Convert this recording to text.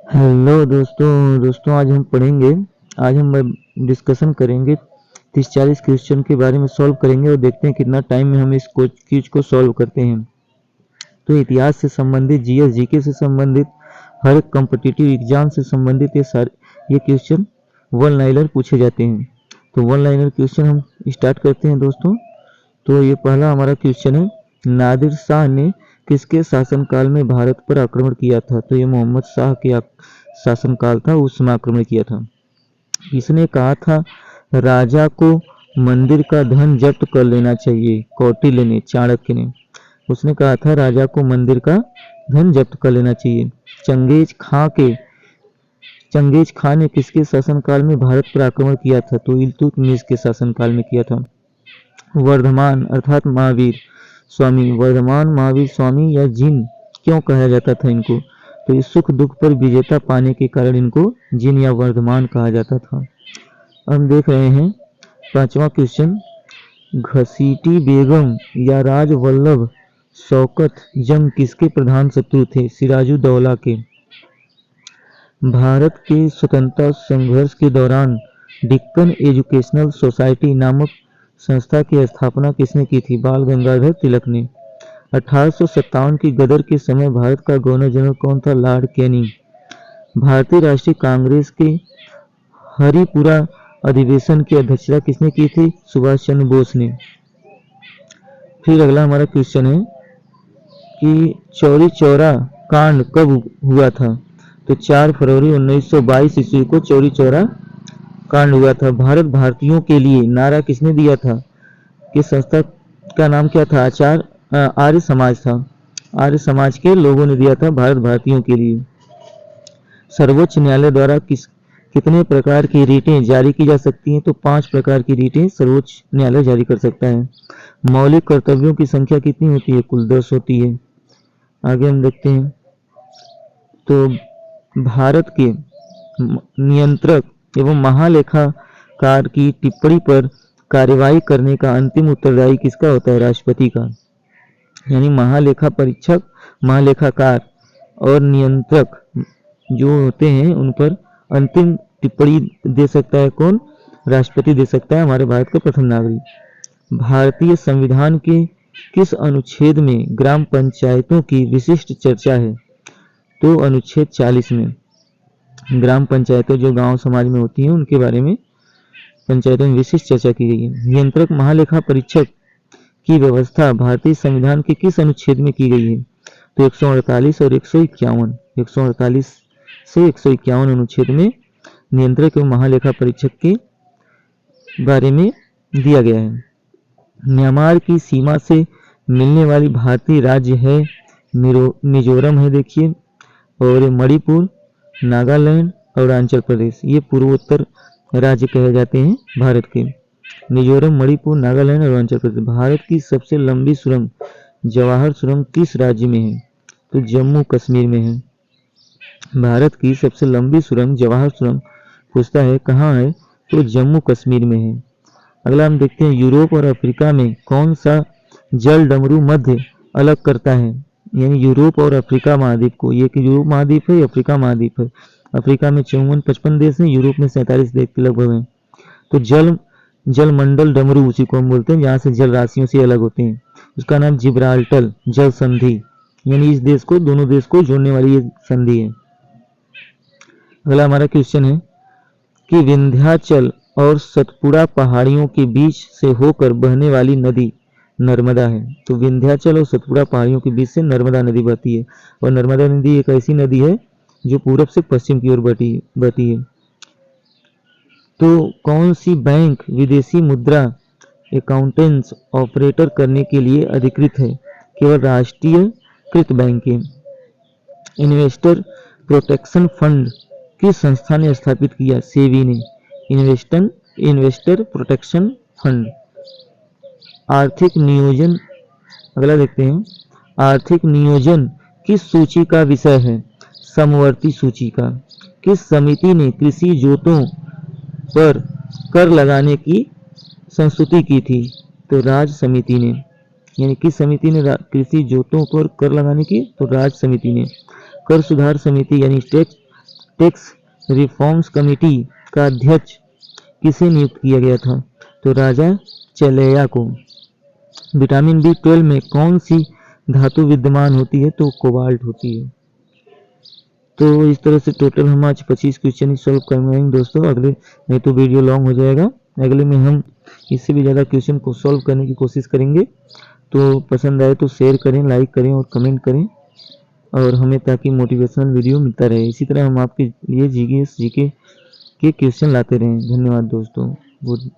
Hello दोस्तों आज हम पढ़ेंगे। आज हम डिस्कशन करेंगे 30-40 क्वेश्चन के बारे में सॉल्व करेंगे और देखते हैं कितना टाइम में हम इस क्विज को सॉल्व करते हैं। तो इतिहास से संबंधित, जीएस जीके से संबंधित, हर एक कॉम्पिटिटिव एग्जाम से संबंधित ये क्वेश्चन वन लाइनर पूछे जाते हैं। तो वन लाइनर क्वेश्चन हम स्टार्ट करते हैं दोस्तों। तो ये पहला हमारा क्वेश्चन है, नादिर शाह ने किसके शासनकाल में भारत पर आक्रमण किया था? तो ये मोहम्मद शाह के शासनकाल था, उस समय आक्रमण किया था। इसने कहा था राजा को मंदिर का धन जब्त कर लेना चाहिए। कौटिल्य ने, चाणक्य ने, उसने कहा था राजा को मंदिर का धन जब्त कर लेना चाहिए। चंगेज खां ने किसके शासनकाल में भारत पर आक्रमण किया था? तो इल्तुतमिश के शासनकाल में किया था। वर्धमान अर्थात महावीर स्वामी, वर्धमान महावीर स्वामी या जिन क्यों कहा जाता था इनको? तो इस सुख दुख पर विजेता पाने के कारण इनको जिन या वर्धमान कहा जाता था। हम देख रहे हैं पांचवा क्वेश्चन, घसीटी बेगम या राजवल्लभ शौकत जंग किसके प्रधान शत्रु थे? सिराजुद्दौला के। भारत के स्वतंत्रता संघर्ष के दौरान डेक्कन एजुकेशनल सोसाइटी नामक संस्था की स्थापना किसने की थी? बाल गंगाधर तिलक ने। 1857 की गदर के समय भारत का गवर्नर जनरल कौन था? Lord Canning. भारतीय राष्ट्रीय कांग्रेस के हरिपुरा अधिवेशन की अध्यक्षता किसने की थी? सुभाष चंद्र बोस ने। फिर अगला हमारा क्वेश्चन है कि चौरी चौरा कांड कब हुआ था? तो 4 फरवरी 1922 ईस्वी को चौरी चौरा कांड हुआ था। भारत भारतीयों के लिए नारा किसने दिया था? किस संस्था का नाम क्या था? आर्य समाज था। आर्य समाज के लोगों ने दिया था भारत भारतीयों के लिए। सर्वोच्च न्यायालय द्वारा कितने प्रकार की रीटें जारी की जा सकती हैं? तो 5 प्रकार की रीटें सर्वोच्च न्यायालय जारी कर सकता है। मौलिक कर्तव्यों की संख्या कितनी होती है? कुल 10 होती है। आगे हम देखते हैं तो भारत के नियंत्रक एवं महालेखाकार की टिप्पणी पर कार्यवाही करने का अंतिम उत्तरदायी किसका होता है? राष्ट्रपति का। यानी महालेखा परीक्षक, महालेखाकार और नियंत्रक जो होते हैं उन पर अंतिम टिप्पणी दे सकता है कौन? राष्ट्रपति दे सकता है, हमारे भारत का प्रथम नागरिक। भारतीय संविधान के किस अनुच्छेद में ग्राम पंचायतों की विशिष्ट चर्चा है? तो अनुच्छेद 40 में ग्राम पंचायतें जो गांव समाज में होती हैं उनके बारे में पंचायतों में विशिष्ट चर्चा की गई है। नियंत्रक महालेखा परीक्षक की व्यवस्था भारतीय संविधान के किस अनुच्छेद में की गई है? तो 148 और 151, 148 से 151 अनुच्छेद में नियंत्रक एवं महालेखा परीक्षक के बारे में दिया गया है। म्यांमार की सीमा से मिलने वाली भारतीय राज्य है मिजोरम है, देखिए, और मणिपुर, नागालैंड और अरुणाचल प्रदेश, ये पूर्वोत्तर राज्य कहे जाते हैं भारत के। मिजोरम, मणिपुर, नागालैंड और अरुणाचल प्रदेश। भारत की सबसे लंबी सुरंग जवाहर सुरंग किस राज्य में है? तो जम्मू कश्मीर में है। भारत की सबसे लंबी सुरंग जवाहर सुरंग पूछता है कहाँ है? तो जम्मू कश्मीर में है। अगला हम देखते हैं यूरोप और अफ्रीका में कौन सा जल डमरू मध्य अलग करता है? यानी यूरोप और अफ्रीका महाद्वीप को, ये कि यूरोप महाद्वीप है, अफ्रीका महाद्वीप है। अफ्रीका में 54-55 देश हैं, यूरोप में 47 देश के लगभग हैं। तो जल मंडल डमरू उसी को हम बोलते हैं जहाँ से जल राशियों से अलग होते हैं। उसका नाम जिब्राल्टर जल संधि, यानी इस देश को, दोनों देश को जोड़ने वाली ये संधि है। अगला हमारा क्वेश्चन है कि विंध्याचल और सतपुड़ा पहाड़ियों के बीच से होकर बहने वाली नदी नर्मदा है। तो विंध्याचल और सतपुड़ा पहाड़ियों के बीच से नर्मदा नदी बहती है, और नर्मदा नदी एक ऐसी नदी है जो पूरब से पश्चिम की ओर बहती है। तो कौन सी बैंक विदेशी मुद्रा अकाउंटेंट्स ऑपरेटर करने के लिए अधिकृत है? केवल राष्ट्रीयकृत बैंकें। इन्वेस्टर प्रोटेक्शन फंड किस संस्था ने स्थापित किया? सेबी ने। Investor protection fund. आर्थिक नियोजन, अगला देखते हैं, आर्थिक नियोजन किस सूची का विषय है? समवर्ती सूची का। किस समिति ने कृषि जोतों पर कर लगाने की संस्तुति की थी? तो राज समिति ने। यानी किस समिति ने कृषि जोतों पर कर लगाने की? तो राज समिति ने। कर सुधार समिति यानी टैक्स रिफॉर्म्स कमेटी का अध्यक्ष किसे नियुक्त किया गया था? तो राजा चेलैया को। विटामिन B12 में कौन सी धातु विद्यमान होती है? तो कोबाल्ट होती है। तो इस तरह से टोटल हम आज 25 क्वेश्चन ही सॉल्व करवाएंगे दोस्तों। अगले नहीं तो वीडियो लॉन्ग हो जाएगा। अगले में हम इससे भी ज़्यादा क्वेश्चन को सॉल्व करने की कोशिश करेंगे। तो पसंद आए तो शेयर करें, लाइक करें और कमेंट करें और हमें ताकि मोटिवेशनल वीडियो मिलता रहे। इसी तरह हम आपके लिए जीके के क्वेश्चन लाते रहें। धन्यवाद दोस्तों। गुड।